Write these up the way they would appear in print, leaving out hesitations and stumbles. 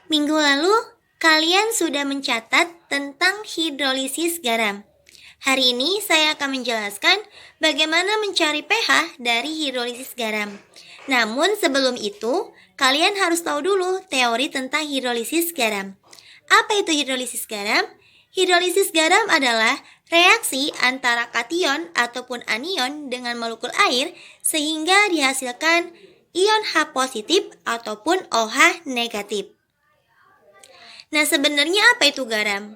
Minggu lalu, kalian sudah mencatat tentang hidrolisis garam. Hari ini saya akan menjelaskan bagaimana mencari pH dari hidrolisis garam. Namun sebelum itu, kalian harus tahu dulu teori tentang hidrolisis garam. Apa itu hidrolisis garam? Hidrolisis garam adalah reaksi antara kation ataupun anion dengan molekul air sehingga dihasilkan ion H positif ataupun OH negatif. Nah, sebenarnya apa itu garam?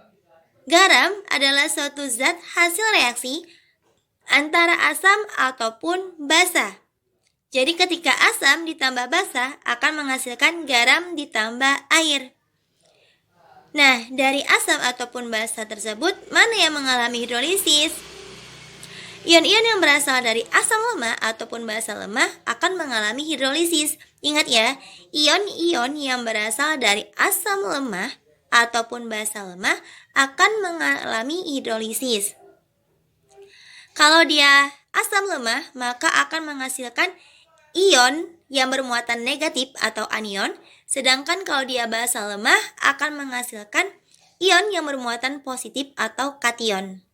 Garam adalah suatu zat hasil reaksi antara asam ataupun basa. Jadi ketika asam ditambah basa akan menghasilkan garam ditambah air. Nah, dari asam ataupun basa tersebut, mana yang mengalami hidrolisis? Ion-ion yang berasal dari asam lemah ataupun basa lemah akan mengalami hidrolisis. Ingat ya, ion-ion yang berasal dari asam lemah ataupun basa lemah akan mengalami hidrolisis. Kalau dia asam lemah, maka akan menghasilkan ion yang bermuatan negatif atau anion, sedangkan kalau dia basa lemah akan menghasilkan ion yang bermuatan positif atau kation.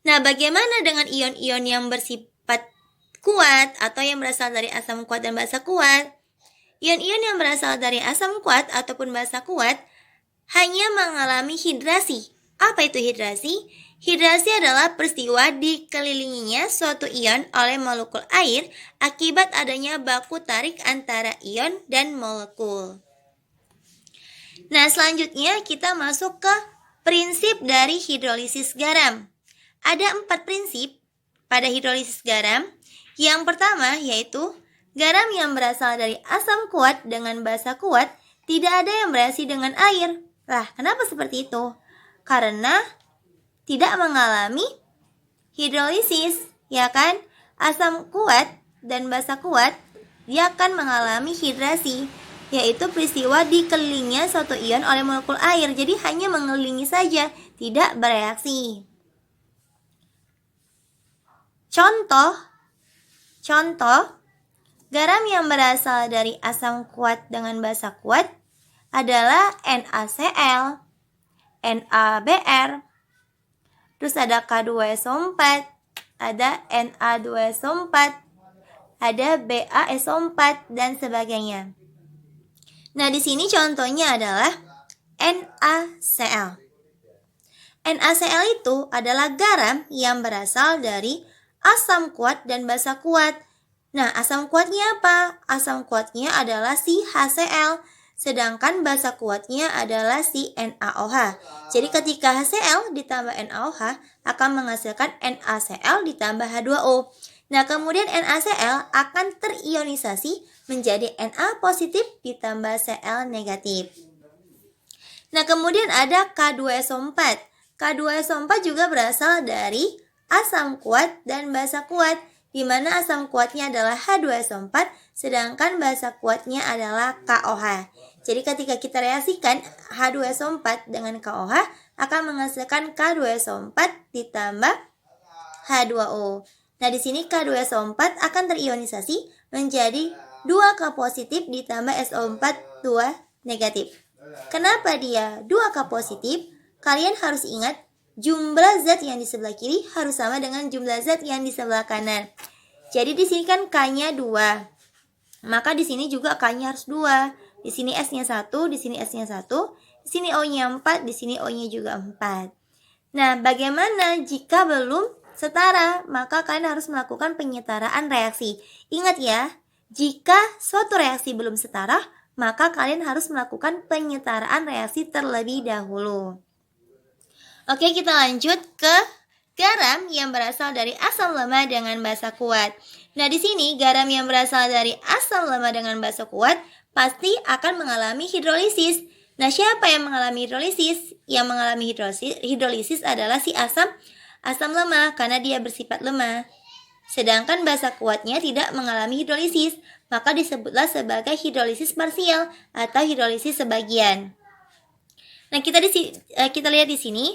Nah, bagaimana dengan ion-ion yang bersifat kuat atau yang berasal dari asam kuat dan basa kuat? Ion-ion yang berasal dari asam kuat ataupun basa kuat hanya mengalami hidrasi. Apa itu hidrasi? Hidrasi adalah peristiwa dikelilinginya suatu ion oleh molekul air akibat adanya baku tarik antara ion dan molekul. Nah, selanjutnya kita masuk ke prinsip dari hidrolisis garam. Ada 4 prinsip pada hidrolisis garam. Yang pertama yaitu garam yang berasal dari asam kuat dengan basa kuat tidak ada yang bereaksi dengan air. Lah, kenapa seperti itu? Karena tidak mengalami hidrolisis, ya kan? Asam kuat dan basa kuat dia akan mengalami hidrasi, yaitu peristiwa dikelilingnya suatu ion oleh molekul air. Jadi hanya mengelilingi saja, tidak bereaksi. Contoh, garam yang berasal dari asam kuat dengan basa kuat adalah NaCl, NaBr, terus ada K2SO4, ada Na2SO4, ada BaSO4 dan sebagainya. Nah, di sini contohnya adalah NaCl. NaCl itu adalah garam yang berasal dari asam kuat dan basa kuat. Nah, asam kuatnya apa? Asam kuatnya adalah si HCl, sedangkan basa kuatnya adalah si NaOH. Jadi ketika HCl ditambah NaOH akan menghasilkan NaCl ditambah H2O. Nah, kemudian NaCl akan terionisasi menjadi Na positif ditambah Cl negatif. Nah, kemudian ada K2SO4. K2SO4 juga berasal dari asam kuat dan basa kuat, di mana asam kuatnya adalah H2SO4, sedangkan basa kuatnya adalah KOH. Jadi ketika kita reaksikan H2SO4 dengan KOH akan menghasilkan K2SO4 ditambah H2O. Nah, di sini K2SO4 akan terionisasi menjadi 2K positif ditambah SO4 2 negatif. Kenapa dia 2K positif? Kalian harus ingat jumlah zat yang di sebelah kiri harus sama dengan jumlah zat yang di sebelah kanan. Jadi di sini kan K-nya 2. Maka di sini juga K-nya harus 2. Di sini S-nya 1, di sini S-nya 1, di sini O-nya 4, di sini O-nya juga 4. Nah, bagaimana jika belum setara? Maka kalian harus melakukan penyetaraan reaksi. Ingat ya, jika suatu reaksi belum setara, maka kalian harus melakukan penyetaraan reaksi terlebih dahulu. Oke, kita lanjut ke garam yang berasal dari asam lemah dengan basa kuat. Nah, di sini garam yang berasal dari asam lemah dengan basa kuat pasti akan mengalami hidrolisis. Nah, siapa yang mengalami hidrolisis? Yang mengalami hidrolisis adalah si asam lemah karena dia bersifat lemah. Sedangkan basa kuatnya tidak mengalami hidrolisis, maka disebutlah sebagai hidrolisis parsial atau hidrolisis sebagian. Nah, kita lihat di sini.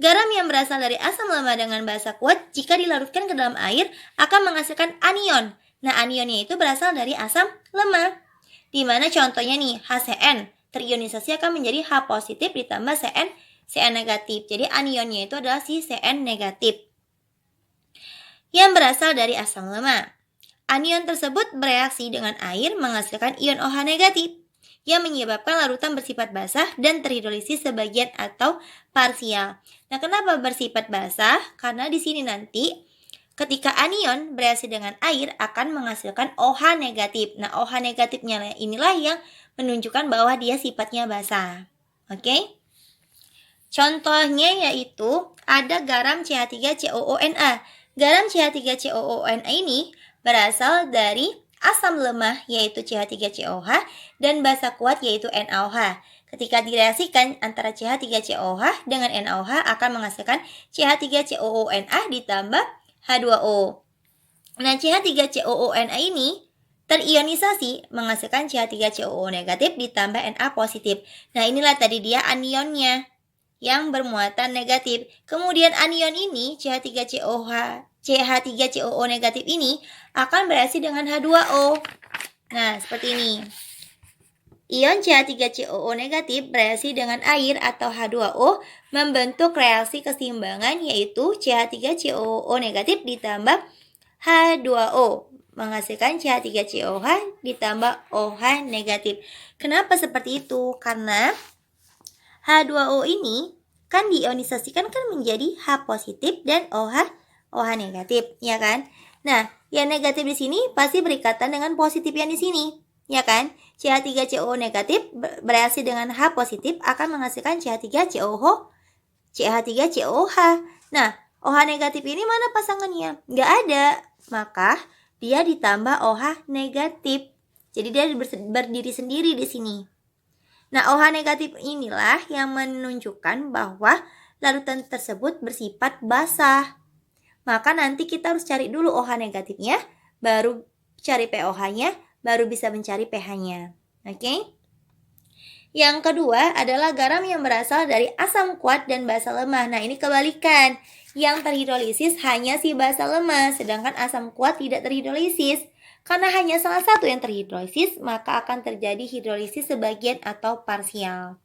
Garam yang berasal dari asam lemah dengan basa kuat jika dilarutkan ke dalam air akan menghasilkan anion. Nah, anionnya itu berasal dari asam lemah. Di mana contohnya nih, HCN. terionisasi akan menjadi H positif ditambah Cn negatif. Jadi anionnya itu adalah si Cn negatif yang berasal dari asam lemah. Anion tersebut bereaksi dengan air menghasilkan ion OH negatif yang menyebabkan larutan bersifat basah dan terhidrolisis sebagian atau parsial. Nah, kenapa bersifat basah? Karena di sini nanti ketika anion bereaksi dengan air akan menghasilkan OH negatif. Nah, OH negatifnya inilah yang menunjukkan bahwa dia sifatnya basah. Oke? Contohnya yaitu ada garam CH3COONA. Garam CH3COONA ini berasal dari asam lemah yaitu CH3COH dan basa kuat yaitu NaOH. Ketika direaksikan antara CH3COH dengan NaOH akan menghasilkan CH3COONA ditambah H2O. Nah, CH3COONA ini terionisasi menghasilkan CH3COO negatif ditambah Na positif. Nah, inilah tadi dia anionnya yang bermuatan negatif. Kemudian anion ini CH3COO negatif ini akan bereaksi dengan H2O. Nah, seperti ini. Ion CH3COO negatif bereaksi dengan air atau H2O membentuk reaksi keseimbangan yaitu CH3COO negatif ditambah H2O menghasilkan CH3COH ditambah OH negatif. Kenapa seperti itu? Karena H2O ini kan diionisasikan kan menjadi H positif dan OH negatif, ya kan? Nah, yang negatif di sini pasti berikatan dengan positif yang di sini, ya kan? CH3COO negatif bereaksi dengan H positif akan menghasilkan CH3COH. Nah, OH negatif ini mana pasangannya? Nggak ada, maka dia ditambah OH negatif. Jadi dia berdiri sendiri di sini. Nah, OH negatif inilah yang menunjukkan bahwa larutan tersebut bersifat basah. Maka nanti kita harus cari dulu OH negatifnya, baru cari pOH-nya, baru bisa mencari pH-nya. Oke? Yang kedua adalah garam yang berasal dari asam kuat dan basa lemah. Nah, ini kebalikan. Yang terhidrolisis hanya si basa lemah, sedangkan asam kuat tidak terhidrolisis. Karena hanya salah satu yang terhidrolisis, maka akan terjadi hidrolisis sebagian atau parsial.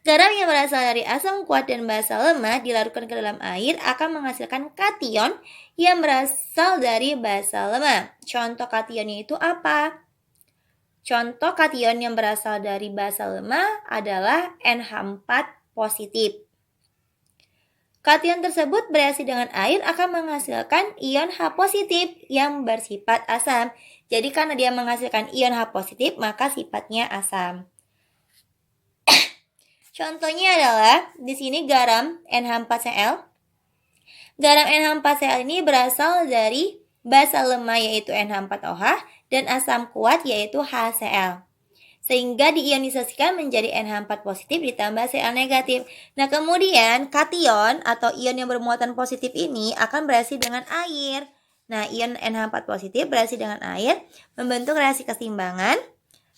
Garam yang berasal dari asam kuat dan basa lemah dilarutkan ke dalam air akan menghasilkan kation yang berasal dari basa lemah. Contoh kationnya itu apa? Contoh kation yang berasal dari basa lemah adalah NH4 positif. Kation tersebut bereaksi dengan air akan menghasilkan ion H positif yang bersifat asam. Jadi karena dia menghasilkan ion H positif, maka sifatnya asam. Contohnya adalah di sini garam NH4Cl. Garam NH4Cl ini berasal dari basa lemah yaitu NH4OH dan asam kuat yaitu HCl. Sehingga diionisasikan menjadi NH4 positif ditambah Cl negatif. Nah, kemudian kation atau ion yang bermuatan positif ini akan bereaksi dengan air. Nah, ion NH4 positif bereaksi dengan air membentuk reaksi keseimbangan.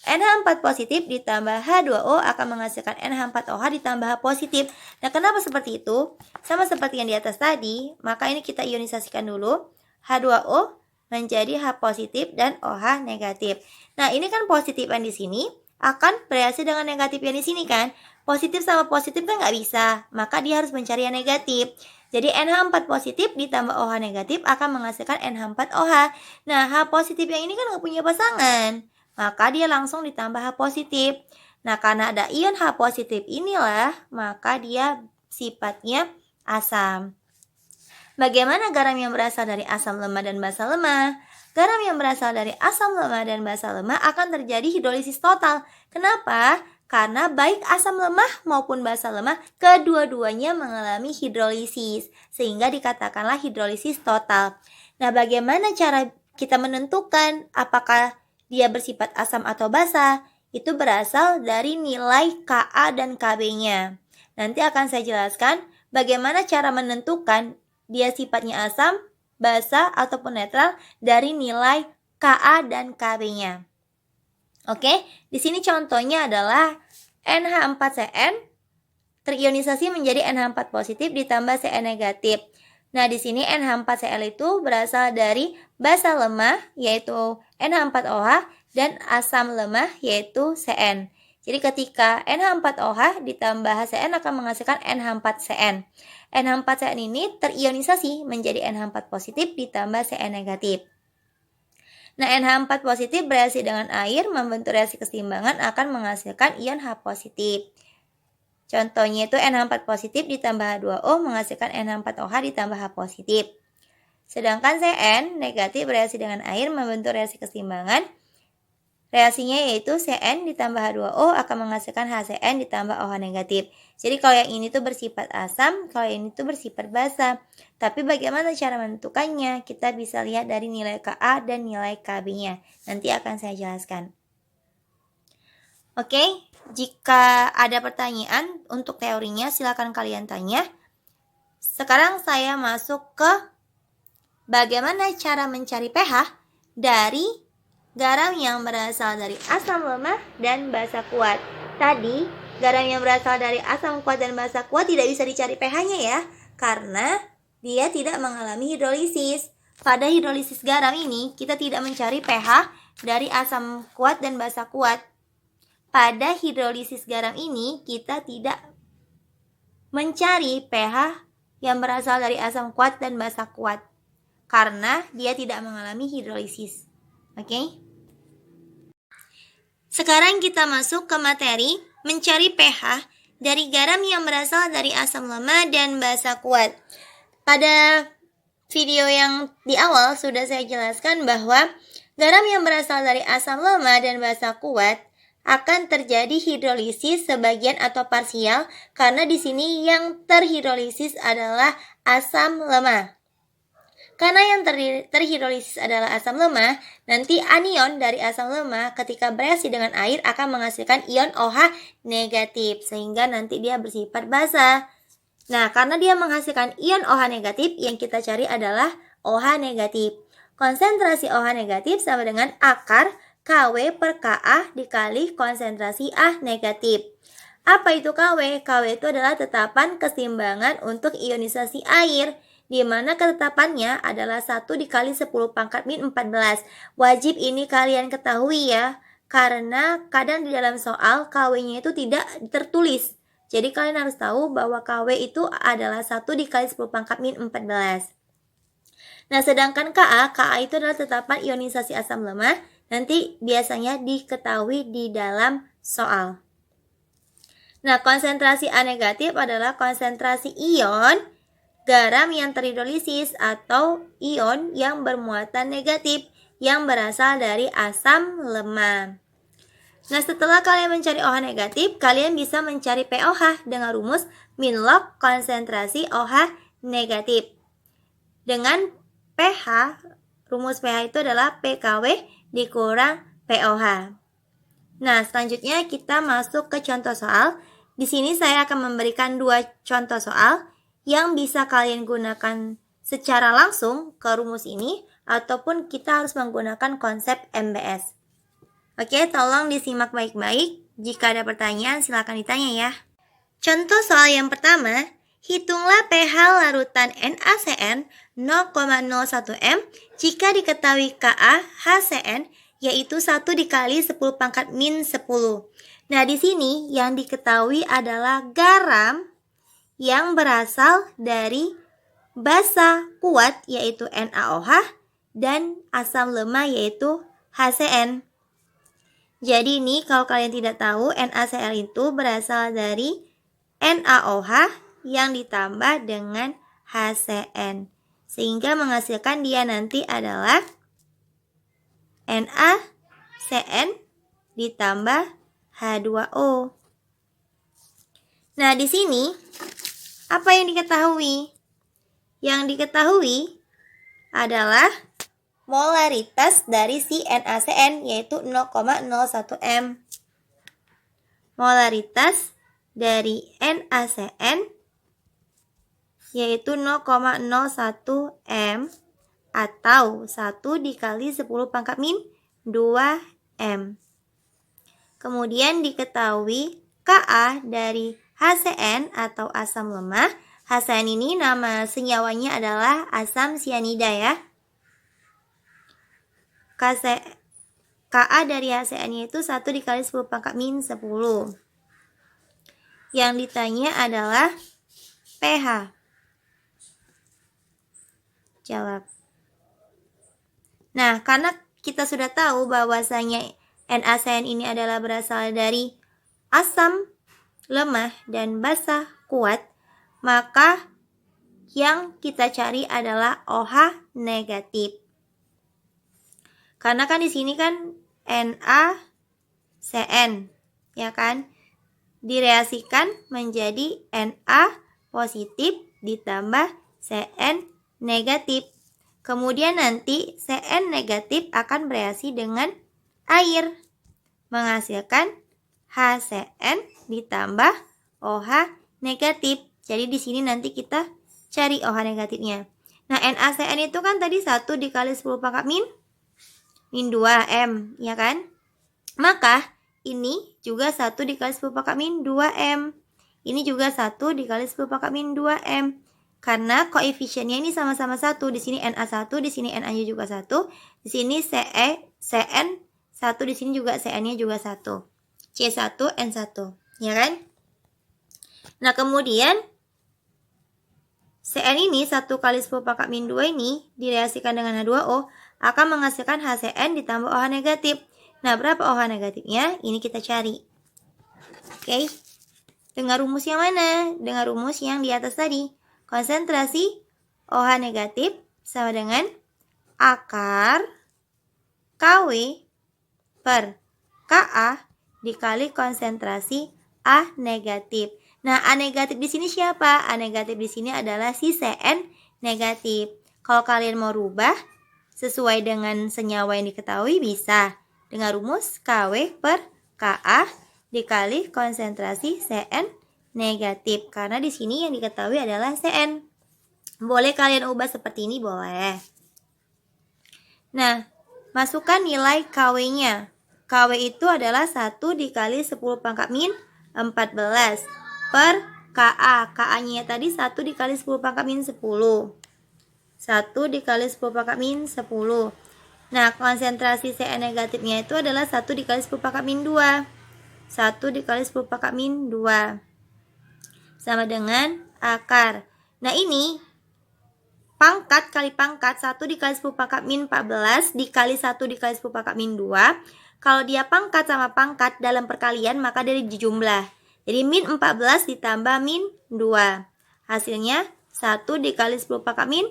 NH4 positif ditambah H2O akan menghasilkan NH4OH ditambah H positif. Nah, kenapa seperti itu? Sama seperti yang di atas tadi, maka ini kita ionisasikan dulu. H2O menjadi H positif dan OH negatif. Nah, ini kan positif yang di sini akan bereaksi dengan negatif yang di sini kan. Positif sama positif kan nggak bisa, maka dia harus mencari yang negatif. Jadi NH4 positif ditambah OH negatif akan menghasilkan NH4OH. Nah, H positif yang ini kan nggak punya pasangan, maka dia langsung ditambah H positif. Nah, karena ada ion H positif inilah, maka dia sifatnya asam. Bagaimana garam yang berasal dari asam lemah dan basa lemah? Garam yang berasal dari asam lemah dan basa lemah akan terjadi hidrolisis total. Kenapa? Karena baik asam lemah maupun basa lemah, kedua-duanya mengalami hidrolisis, sehingga dikatakanlah hidrolisis total. Nah, bagaimana cara kita menentukan apakah dia bersifat asam atau basa? Itu berasal dari nilai Ka dan Kb-nya. Nanti akan saya jelaskan bagaimana cara menentukan dia sifatnya asam, basa, ataupun netral dari nilai Ka dan Kb-nya. Oke, di sini contohnya adalah NH4Cn terionisasi menjadi NH4 positif ditambah Cn negatif. Nah, di sini NH4Cl itu berasal dari basa lemah yaitu NH4OH dan asam lemah yaitu Cn. Jadi ketika NH4OH ditambah HCN akan menghasilkan NH4CN. NH4CN ini terionisasi menjadi NH4 positif ditambah Cn negatif. Nah, NH4 positif bereaksi dengan air membentuk reaksi keseimbangan akan menghasilkan ion H positif. Contohnya itu NH4 positif ditambah H2O menghasilkan NH4OH ditambah H positif. Sedangkan Cn negatif bereaksi dengan air membentuk reaksi keseimbangan. Reaksinya yaitu Cn ditambah H2O akan menghasilkan HCN ditambah OH negatif. Jadi kalau yang ini tuh bersifat asam, kalau yang ini tuh bersifat basa. Tapi bagaimana cara menentukannya? Kita bisa lihat dari nilai Ka dan nilai Kb-nya. Nanti akan saya jelaskan. Oke, jika ada pertanyaan untuk teorinya silakan kalian tanya. Sekarang saya masuk ke bagaimana cara mencari pH dari garam yang berasal dari asam lemah dan basa kuat. Tadi, garam yang berasal dari asam kuat dan basa kuat tidak bisa dicari pH-nya ya, karena dia tidak mengalami hidrolisis. Pada hidrolisis garam ini, kita tidak mencari pH dari asam kuat dan basa kuat. Pada hidrolisis garam ini, kita tidak mencari pH yang berasal dari asam kuat dan basa kuat, karena dia tidak mengalami hidrolisis. Oke? Sekarang kita masuk ke materi mencari pH dari garam yang berasal dari asam lemah dan basa kuat. Pada video yang di awal sudah saya jelaskan bahwa garam yang berasal dari asam lemah dan basa kuat akan terjadi hidrolisis sebagian atau parsial karena di sini yang terhidrolisis adalah asam lemah. Karena yang terhidrolisis adalah asam lemah, nanti anion dari asam lemah ketika bereaksi dengan air akan menghasilkan ion OH negatif, sehingga nanti dia bersifat basa. Nah, karena dia menghasilkan ion OH negatif, yang kita cari adalah OH negatif. Konsentrasi OH negatif sama dengan akar Kw per Ka dikali konsentrasi A negatif. Apa itu Kw? Kw itu adalah tetapan keseimbangan untuk ionisasi air, di mana ketetapannya adalah 1 dikali 10 pangkat min 14. Wajib ini kalian ketahui ya, karena kadang di dalam soal Kw-nya itu tidak tertulis. Jadi kalian harus tahu bahwa Kw itu adalah 1 dikali 10 pangkat min 14. Nah, sedangkan Ka itu adalah tetapan ionisasi asam lemah, nanti biasanya diketahui di dalam soal. Nah, konsentrasi A negatif adalah konsentrasi ion garam yang terhidrolisis atau ion yang bermuatan negatif yang berasal dari asam lemah. Nah, setelah kalian mencari OH negatif, kalian bisa mencari pOH dengan rumus min log konsentrasi OH negatif. Dengan pH, rumus pH itu adalah pKw dikurang pOH. Nah, selanjutnya kita masuk ke contoh soal. Di sini saya akan memberikan 2 contoh soal yang bisa kalian gunakan secara langsung ke rumus ini, ataupun kita harus menggunakan konsep MBS. Oke, tolong disimak baik-baik. Jika ada pertanyaan, silakan ditanya ya. Contoh soal yang pertama, hitunglah pH larutan NaCN 0,01 m jika diketahui Ka HCN yaitu 1 dikali 10 pangkat min 10. Nah, di sini yang diketahui adalah garam yang berasal dari basa kuat yaitu NaOH dan asam lemah yaitu HCN. Jadi ini kalau kalian tidak tahu, NaCl itu berasal dari NaOH yang ditambah dengan HCN, sehingga menghasilkan dia nanti adalah NaCN ditambah H2O. Nah, di sini apa yang diketahui? Yang diketahui adalah molaritas dari si NaCN yaitu 0,01 m. Molaritas dari NaCN yaitu 0,01 m atau 1 dikali 10 pangkat min 2 m. Kemudian diketahui Ka dari HCN atau asam lemah. HCN ini nama senyawanya adalah asam sianida ya. Ka Ka dari HCN-nya itu 1 dikali 10 pangkat min 10. Yang ditanya adalah pH. Jawab. Nah, karena kita sudah tahu bahwasanya NaCN ini adalah berasal dari asam lemah dan basa kuat, maka yang kita cari adalah OH negatif. Karena kan di sini kan NaCN, ya kan? Direaksikan menjadi Na positif ditambah Cn negatif. Kemudian nanti Cn negatif akan bereaksi dengan air, menghasilkan HCN ditambah OH negatif. Jadi di sini nanti kita cari OH negatifnya. Nah, NaCN itu kan tadi 1 dikali 10 pangkat min 2M, ya kan? Maka ini juga 1 dikali 10 pangkat min 2M. Ini juga 1 dikali 10 pangkat min 2M. Karena koefisiennya ini sama-sama 1. Di sini Na1, di sini Na-nya juga 1. Di sini Cn 1, di sini juga Cn-nya juga 1. C1N1, ya kan? Nah, kemudian Cn ini 1 kali 10 pangkat min 2 ini direaksikan dengan H2O akan menghasilkan HCN ditambah OH negatif. Nah, berapa OH negatifnya? Ini kita cari. Oke. Dengan rumus yang mana? Dengan rumus yang di atas tadi. Konsentrasi OH negatif sama dengan akar Kw per Ka dikali konsentrasi A negatif. Nah, A negatif di sini siapa? A negatif di sini adalah si Cn negatif. Kalau kalian mau rubah sesuai dengan senyawa yang diketahui bisa dengan rumus Kw per Ka dikali konsentrasi Cn negatif. Karena di sini yang diketahui adalah Cn. Boleh kalian ubah seperti ini, boleh. Nah, masukkan nilai Kw-nya. Kw itu adalah 1 dikali 10 pangkat min 14 per Ka. Ka-nya tadi 1 dikali 10 pangkat min 10. 1 dikali 10 pangkat min 10. Nah, konsentrasi Cn negatifnya itu adalah 1 dikali 10 pangkat min 2. 1 dikali 10 pangkat min 2. Sama dengan akar. Nah, ini pangkat kali pangkat 1 dikali 10 pangkat min 14 dikali 1 dikali 10 pangkat min 2. Kalau dia pangkat sama pangkat dalam perkalian, maka dia dijumlah. Jadi min 14 ditambah min 2. Hasilnya 1 dikali 10 pangkat min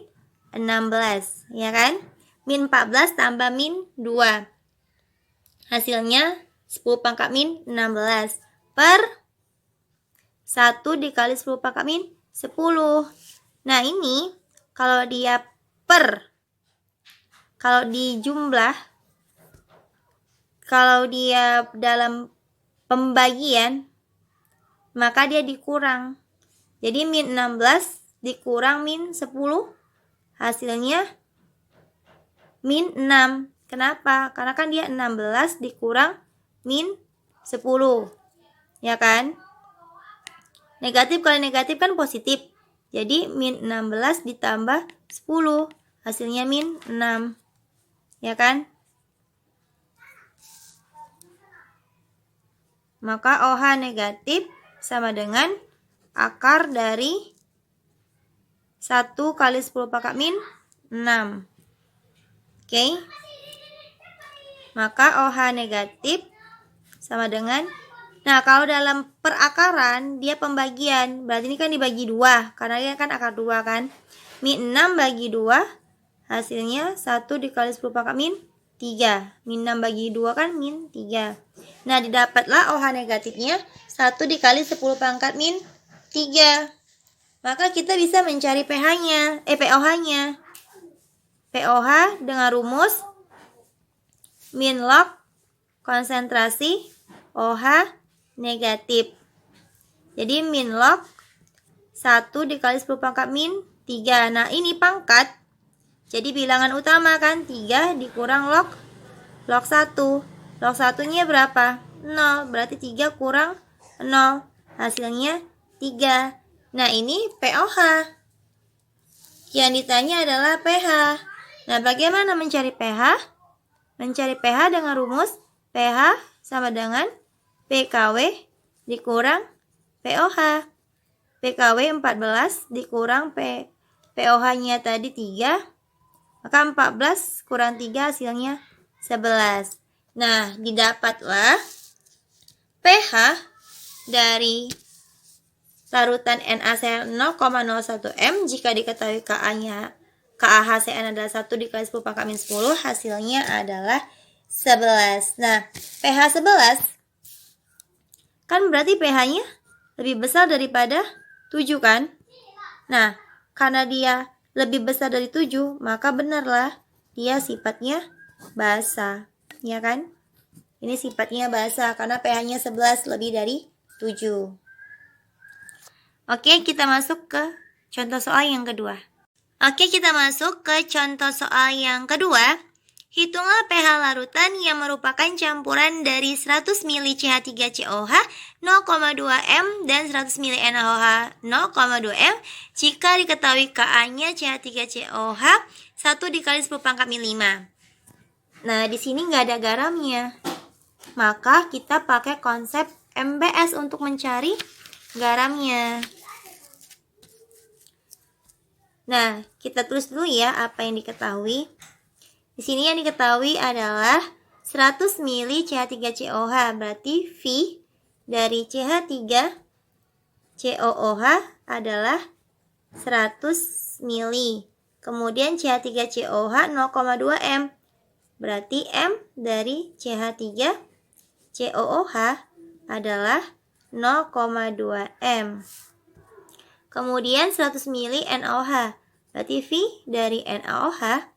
16, ya kan? Min 14 tambah min 2. Hasilnya 10 pangkat min 16 per 1 dikali 10 pangkat min 10. Nah, ini kalau dia kalau dijumlah, kalau dia dalam pembagian, maka dia dikurang. Jadi min 16 dikurang min 10, hasilnya min 6. Kenapa? Karena kan dia 16 dikurang min 10, ya kan? Negatif kali negatif kan positif. Jadi min 16 ditambah 10, hasilnya min 6, ya kan? Maka OH negatif sama dengan akar dari 1 kali 10 pangkat min 6. Oke. Maka OH negatif sama dengan, nah, kalau dalam perakaran dia pembagian, berarti ini kan dibagi 2, karena dia kan akar 2 kan. Min 6 bagi 2, hasilnya 1 dikali 10 pangkat min 3. Min 6 bagi 2 kan min 3. Nah, didapatlah OH negatifnya 1 dikali 10 pangkat min 3. Maka kita bisa mencari pH-nya, pOH-nya. pOH dengan rumus min log konsentrasi OH negatif. Jadi min log 1 dikali 10 pangkat min 3. Nah, ini pangkat. Jadi bilangan utama kan 3 dikurang log 1. Log 1-nya berapa? 0. Berarti 3 kurang 0. Hasilnya 3. Nah, ini pOH. Yang ditanya adalah pH. Nah, bagaimana mencari pH? mencari pH dengan rumus pH sama dengan PKW dikurang POH. PKW 14 dikurang POH-nya tadi 3, maka 14 kurang 3 hasilnya 11. Nah, didapatlah pH dari larutan NaCl 0,01 m jika diketahui KaHCl adalah 1 dikali 10 pangkat min 10, hasilnya adalah 11. Nah, pH 11 kan berarti pH-nya lebih besar daripada 7 kan? Nah, karena dia lebih besar dari 7, maka benarlah dia sifatnya basa, ya kan? Ini sifatnya basa karena pH-nya 11 lebih dari 7. Oke, kita masuk ke contoh soal yang kedua. Hitunglah pH larutan yang merupakan campuran dari 100 ml CH3COH 0,2 m dan 100 ml NaOH 0,2 m jika diketahui Ka-nya CH3COH 1 dikali 10 pangkat min 5. Nah, di sini nggak ada garamnya. Maka kita pakai konsep MBS untuk mencari garamnya. Nah, kita tulis dulu ya apa yang diketahui. Di sini yang diketahui adalah 100 ml CH3COH, berarti V dari CH3COOH adalah 100 ml. Kemudian CH3COH 0,2 m, berarti M dari CH3COOH adalah 0,2 m. Kemudian 100 ml NaOH, berarti V dari NaOH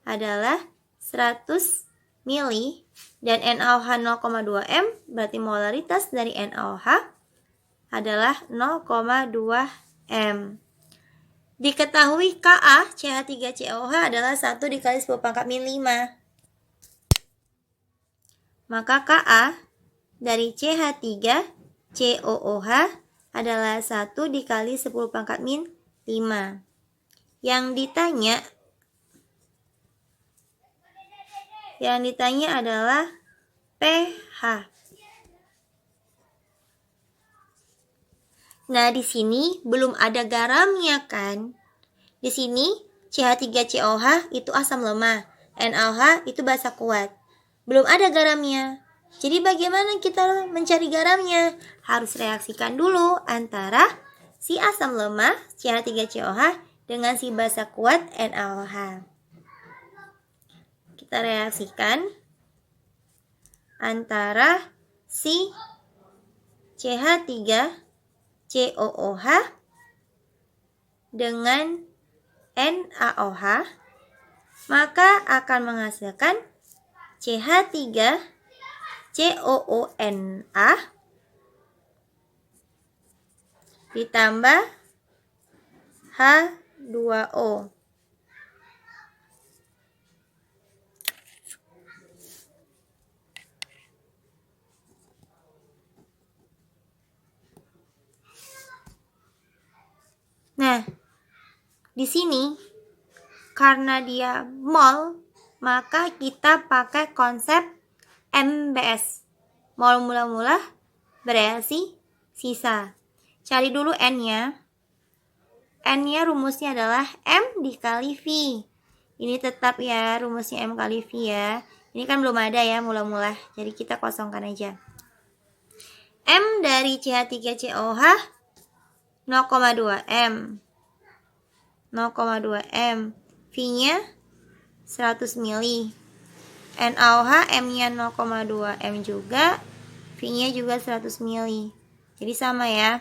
adalah 100 ml dan NaOH 0,2 m, berarti molaritas dari NaOH adalah 0,2 m. Diketahui Ka CH3COH adalah 1 dikali 10 pangkat min 5. Maka Ka dari CH3COOH adalah 1 dikali 10 pangkat min 5. Yang ditanya adalah pH. Nah, di sini belum ada garamnya kan? Di sini CH3COH itu asam lemah, NaOH itu basa kuat. Belum ada garamnya. Jadi bagaimana kita mencari garamnya? Harus reaksikan dulu antara si asam lemah CH3COH dengan si basa kuat NaOH. Kita reaksikan antara si CH3COOH dengan NaOH, maka akan menghasilkan CH3COONA ditambah H2O. Nah, di sini karena dia mol, maka kita pakai konsep MBS. Mol mula-mula bereaksi sisa. Cari dulu N-nya. N-nya rumusnya adalah M dikali V. Ini tetap ya rumusnya M kali V ya. Ini kan belum ada ya mula-mula. Jadi kita kosongkan aja. M dari CH3COH 0,2 m. 0,2 m. V-nya 100 ml. NaOH M-nya 0,2 m juga. V-nya juga 100 ml. Jadi sama ya.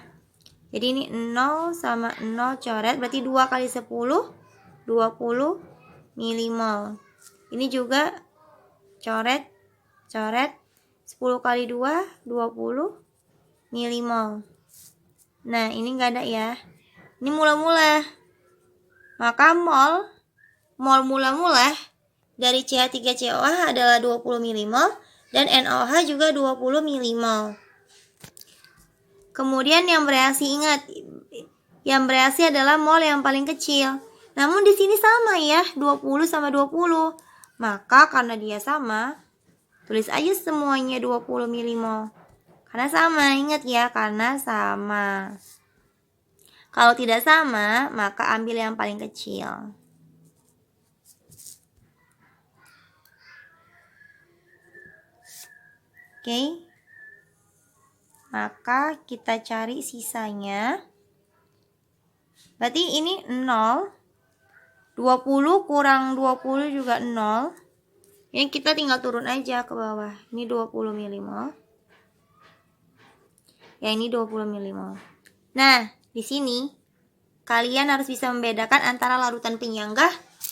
Jadi ini 0 sama 0 coret. Berarti 2 kali 10 20 milimol. Ini juga coret 10 kali 2 20 milimol. Nah, ini enggak ada ya. Ini mula-mula. Maka mol mula-mula dari CH3COH adalah 20 milimol dan NaOH juga 20 milimol. Kemudian yang bereaksi, ingat, yang bereaksi adalah mol yang paling kecil. Namun di sini sama ya, 20 sama 20. Maka karena dia sama, tulis aja semuanya 20 milimol. Karena sama, ingat ya, karena sama. Kalau tidak sama, maka ambil yang paling kecil. Oke. Maka kita cari sisanya. Berarti ini 0. 20 kurang 20 juga 0. Ini kita tinggal turun aja ke bawah. Ini 20 milimol. Ya, ini 20 milimol. Nah, di sini kalian harus bisa membedakan antara larutan penyangga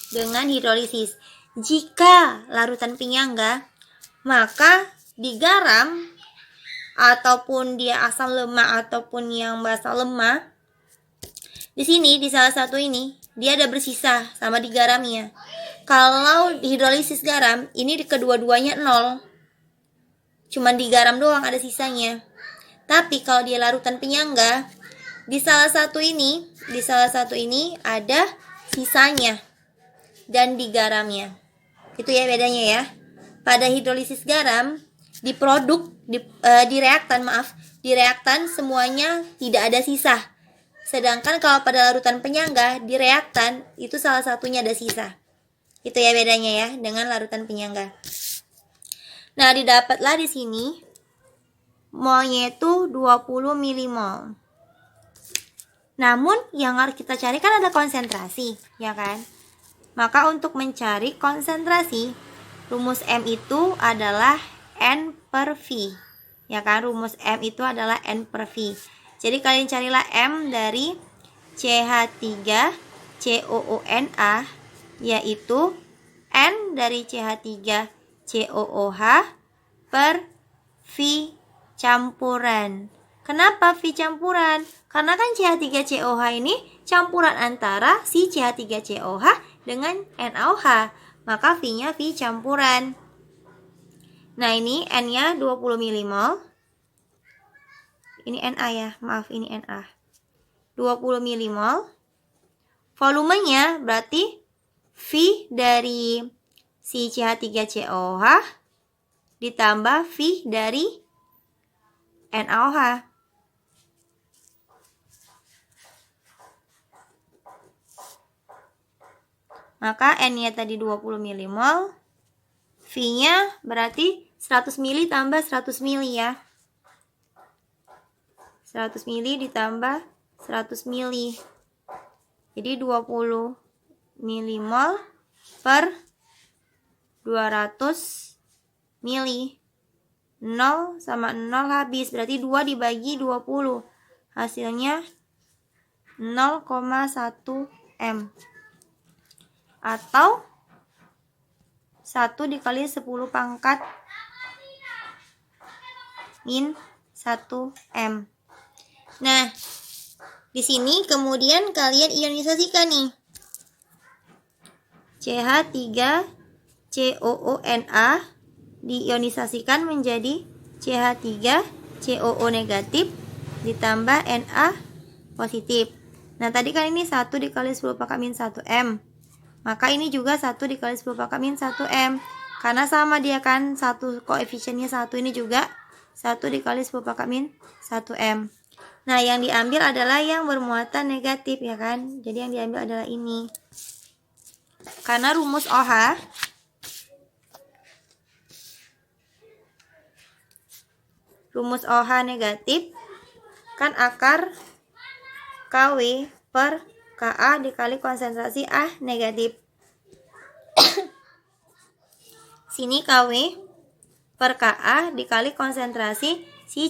dengan hidrolisis. Jika larutan penyangga, maka di garam ataupun dia asam lemak ataupun yang basa lemak, di sini di salah satu ini dia ada bersisa sama di garamnya. Kalau hidrolisis garam, ini di kedua-duanya 0. Cuman di garam doang ada sisanya. Tapi kalau dia larutan penyangga, di salah satu ini ada sisanya dan di garamnya. Itu ya bedanya ya. Pada hidrolisis garam, di reaktan semuanya tidak ada sisa. Sedangkan kalau pada larutan penyangga, di reaktan itu salah satunya ada sisa. Itu ya bedanya ya dengan larutan penyangga. Nah, didapatlah di sini molnya itu 20 milimol. Namun yang harus kita cari kan ada konsentrasi, ya kan? Maka untuk mencari konsentrasi, rumus M itu adalah N per V. Ya kan? Rumus M itu adalah N per V. Jadi kalian carilah M dari CH3COONA, yaitu N dari CH3COOH per V campuran. Kenapa V campuran? Karena kan CH3COH ini campuran antara si CH3COH dengan NaOH. Maka V-nya V campuran. Nah, ini N-nya 20 milimol. Ini Na ya, maaf ini Na. 20 milimol. Volumenya berarti V dari si CH3COH ditambah V dari NaOH. Maka N-nya tadi 20 milimol. V-nya berarti 100 mili tambah 100 mili ya. 100 mili ditambah 100 mili. Jadi 20 milimol per 200 mili. 0 sama 0 habis. Berarti 2 dibagi 20. Hasilnya 0,1 M. Atau 1 dikali 10 pangkat min 1 M. Nah, di sini kemudian kalian ionisasikan nih. CH3COONA diionisasikan menjadi CH3COO negatif ditambah Na positif. Nah, tadi kan ini 1 dikali 10 pangkat min 1 M. Maka ini juga 1 dikali 10 pangkat min 1 M. Karena sama dia kan, satu koefisiennya 1, ini juga 1 dikali 10 pangkat min 1 M. Nah, yang diambil adalah yang bermuatan negatif ya kan. Jadi yang diambil adalah ini. Karena rumus OH negatif kan akar KW per Ka dikali konsentrasi A negatif. Sini KW per Ka dikali konsentrasi si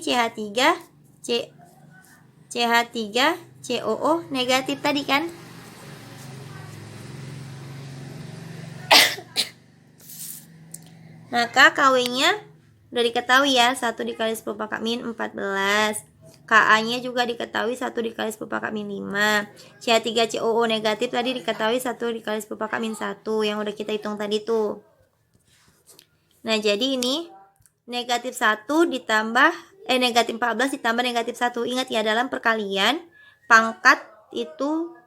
CH3COO negatif tadi kan. Maka KW-nya udah diketahui ya, 1 dikali 10 pangkat min 14. Ka-nya juga diketahui 1 dikali 10 pangkat min 5. CH3COO negatif tadi diketahui 1 dikali 10 pangkat min 1 yang udah kita hitung tadi tuh. Nah, jadi ini negatif 1 ditambah negatif 14 ditambah negatif 1. Ingat ya, dalam perkalian pangkat itu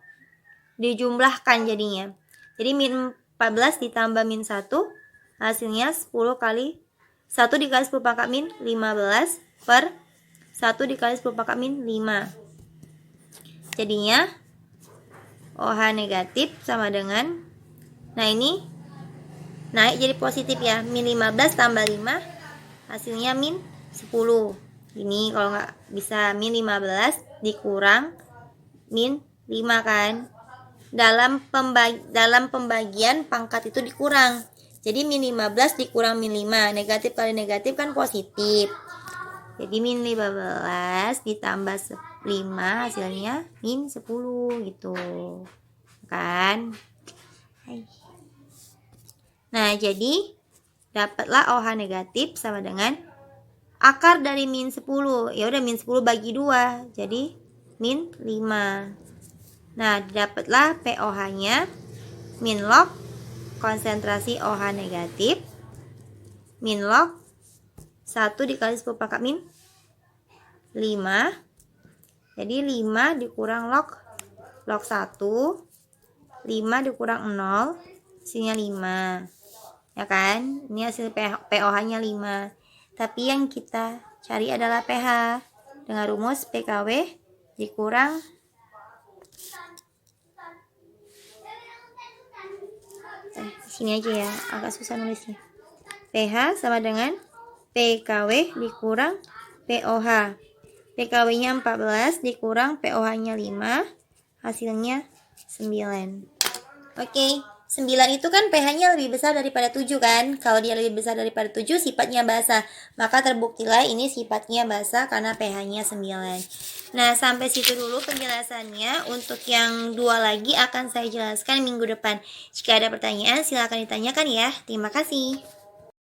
dijumlahkan jadinya. Jadi min 14 ditambah min 1 Hasilnya 10 kali 1 dikali 10 pangkat min 15 per 1 dikali 10 pangkat min 5. Jadinya OH negatif sama dengan, nah ini naik jadi positif ya, min 15 tambah 5 hasilnya min 10. Ini kalau nggak bisa min 15 dikurang min 5 kan. Dalam pembagian pangkat itu dikurang. Jadi min 15 dikurang min 5. Negatif kali negatif kan positif. Jadi min 15 ditambah 5 hasilnya min 10 gitu. Kan? Nah, jadi dapatlah OH negatif sama dengan akar dari min 10. Ya udah min 10 bagi 2. Jadi min 5. Nah, dapatlah POH-nya min log konsentrasi OH negatif min log 1 dikali 10 pangkat min 5. Jadi 5 dikurang log 1, 5 dikurang 0, hasilnya 5. Ya kan? Ini hasil POH-nya 5. Tapi yang kita cari adalah pH dengan rumus PKW dikurang sini aja ya, agak susah nulisnya. pH sama dengan PKW dikurang POH. PKW-nya 14 dikurang POH-nya 5, hasilnya 9. Oke, 9 itu kan pH-nya lebih besar daripada 7 kan? Kalau dia lebih besar daripada 7 sifatnya basa. Maka terbuktilah ini sifatnya basa karena pH-nya 9. Nah, sampai situ dulu penjelasannya. Untuk yang 2 lagi akan saya jelaskan minggu depan. Jika ada pertanyaan silahkan ditanyakan ya. Terima kasih.